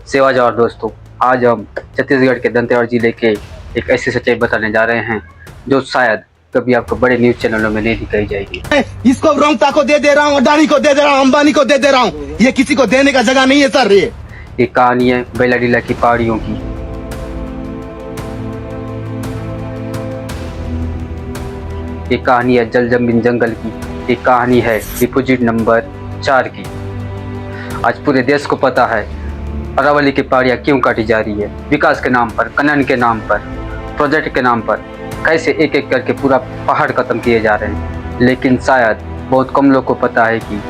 सेवाजवार दोस्तों, आज हम छत्तीसगढ़ के दंतेवाड़ा जिले के एक ऐसी सच्चाई बताने जा रहे हैं जो शायद कभी आपको बड़े न्यूज चैनलों में नहीं दिखाई जाएगी। इसको रोहता को दे रहा हूँ, अडानी को दे रहा हूँ, अंबानी को दे रहा हूँ। ये किसी को देने का जगह नहीं है सर। ये कहानी है बेलाडीला की पहाड़ियों की। ये कहानी है जल जमीन जंगल की। ये कहानी है डिपोजिट नंबर 4 की। आज पूरे देश को पता है अरावली की पहाड़ियाँ क्यों काटी जा रही है। विकास के नाम पर, खनन के नाम पर, प्रोजेक्ट के नाम पर कैसे एक एक करके पूरा पहाड़ खत्म किए जा रहे हैं। लेकिन शायद बहुत कम लोग को पता है कि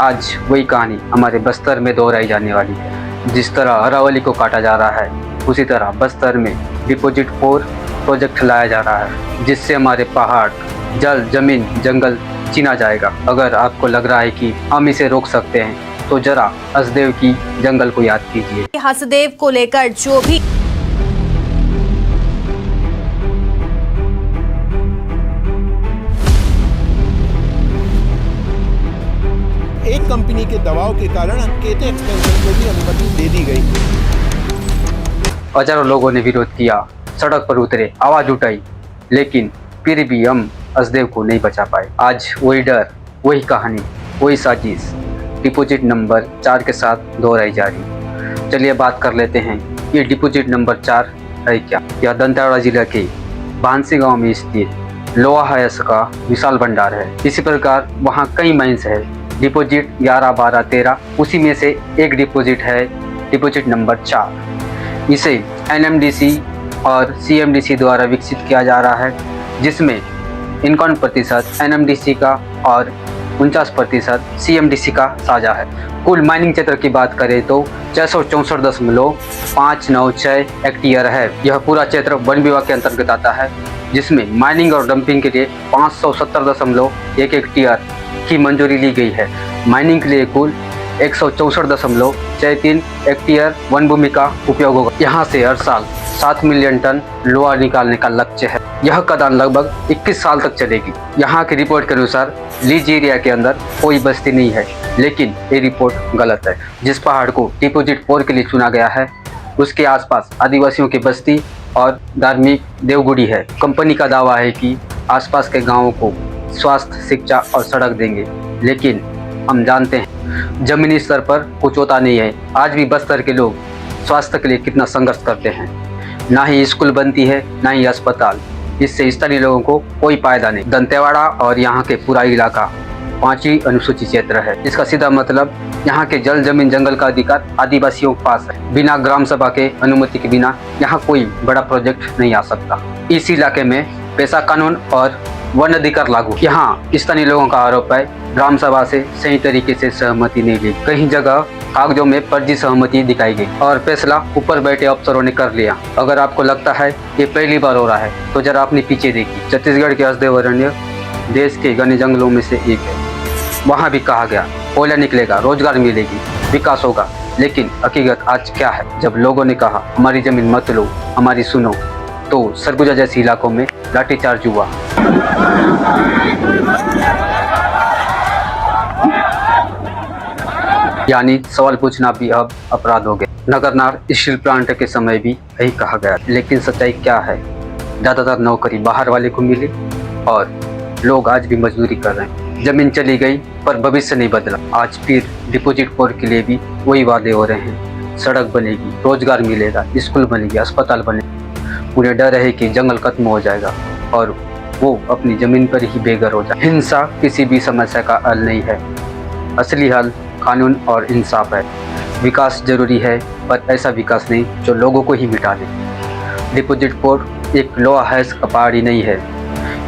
आज वही कहानी हमारे बस्तर में दोहराई जाने वाली है। जिस तरह अरावली को काटा जा रहा है, उसी तरह बस्तर में डिपोजिट 4 प्रोजेक्ट लाया जा रहा है, जिससे हमारे पहाड़, जल, जमीन, जंगल छीना जाएगा। अगर आपको लग रहा है कि हम इसे रोक सकते हैं तो जरा हसदेव की जंगल को याद कीजिए। हसदेव को लेकर जो भी एक कंपनी के दबाव के कारण केते एक्सटेंशन को भी अनुमति दे दी गई। हजारों लोगों ने विरोध किया, सड़क पर उतरे, आवाज उठाई, लेकिन फिर भी हम हसदेव को नहीं बचा पाए। आज वही डर, वही कहानी, वही साजिश डिपोजिट नंबर 4 के साथ दोहराई जा रही। चलिए बात कर लेते हैं, ये डिपोजिट नंबर 4 है क्या। यह दंतेवाड़ा जिला के बांसी गांव में स्थित लोहा हयस का विशाल भंडार है। इसी प्रकार वहाँ कई माइंस है। डिपोजिट 11, 12, 13, उसी में से एक डिपोजिट है डिपोजिट नंबर 4। इसे NMDC और CMDC द्वारा विकसित किया जा रहा है, जिसमें 51% NMDC का और 49% CMDC का साझा है। कुल माइनिंग क्षेत्र की बात करें तो 664.596 हेक्टेयर है। यह पूरा क्षेत्र वन विभाग के अंतर्गत आता है, जिसमें माइनिंग और डंपिंग के लिए 570.1 हेक्टेयर की मंजूरी ली गई है। माइनिंग के लिए कुल 164.63 हेक्टेयर वन भूमि का उपयोग होगा। यहाँ से हर साल 7 मिलियन टन लोहा निकालने का लक्ष्य है। यह खदान लगभग 21 साल तक चलेगी। यहाँ की रिपोर्ट के अनुसार लीज एरिया के अंदर कोई बस्ती नहीं है, लेकिन ये रिपोर्ट गलत है। जिस पहाड़ को डिपोजिट 4 के लिए चुना गया है, उसके आसपास आदिवासियों की बस्ती और धार्मिक देवगुड़ी है। कंपनी का दावा है कि आसपास के गाँवों को स्वास्थ्य, शिक्षा और सड़क देंगे, लेकिन हम जानते हैं जमीनी स्तर पर कुछ होता नहीं है। आज भी बस्तर के लोग स्वास्थ्य के लिए कितना संघर्ष करते हैं। ना ही स्कूल बनती है, ना ही अस्पताल। इससे स्थानीय लोगों को कोई फायदा नहीं। दंतेवाड़ा और यहाँ के पूरा इलाका 5वीं अनुसूचित क्षेत्र है। इसका सीधा मतलब यहाँ के जल, जमीन, जंगल का अधिकार आदिवासियों के पास है। बिना ग्राम सभा के अनुमति के बिना यहाँ कोई बड़ा प्रोजेक्ट नहीं आ सकता। इस इलाके में पैसा कानून और वन अधिकार लागू। यहाँ स्थानीय लोगों का आरोप है ग्राम सभा से सही तरीके से सहमति नहीं ली। कहीं जगह कागजों में फर्जी सहमति दिखाई गई और फैसला ऊपर बैठे अफसरों ने कर लिया। अगर आपको लगता है ये पहली बार हो रहा है तो जरा अपने पीछे देखिए। छत्तीसगढ़ के हसदेव अरण्य देश के घने जंगलों में से एक है। वहाँ भी कहा गया कोयला निकलेगा, रोजगार मिलेगी, विकास होगा, लेकिन हकीकत आज क्या है। जब लोगों ने कहा हमारी जमीन मत लो, हमारी सुनो, तो सरगुजा जैसे इलाकों में लाठीचार्ज हुआ। यानी सवाल पूछना भी अब अपराध हो गया। नगरनार स्टील प्लांट के समय भी यही कहा गया, लेकिन सच्चाई क्या है। ज़्यादातर नौकरी बाहर वाले को मिली और लोग आज भी मजदूरी कर रहे हैं। जमीन चली गई पर भविष्य नहीं बदला। आज फिर डिपोजिट 4 के लिए भी वही वादे हो रहे हैं। सड़क बनेगी, रोजगार मिलेगा, स्कूल बनेगी, अस्पताल बनेगी। उन्हें डर है कि जंगल खत्म हो जाएगा और वो अपनी जमीन पर ही बेघर हो जाए। हिंसा किसी भी समस्या का हल नहीं है। असली हल कानून और इंसाफ है। विकास जरूरी है, पर ऐसा विकास नहीं जो लोगों को ही मिटा दे। डिपोजिट 4 एक लोहा हयस का पहाड़ी नहीं है।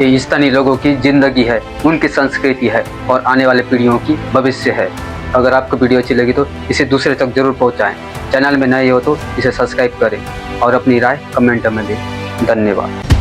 ये स्थानीय लोगों की जिंदगी है, उनकी संस्कृति है और आने वाले पीढ़ियों की भविष्य है। अगर आपको वीडियो अच्छी लगी तो इसे दूसरे तक जरूर पहुंचाएं। चैनल में नए हो तो इसे सब्सक्राइब करें और अपनी राय कमेंट में दें। धन्यवाद।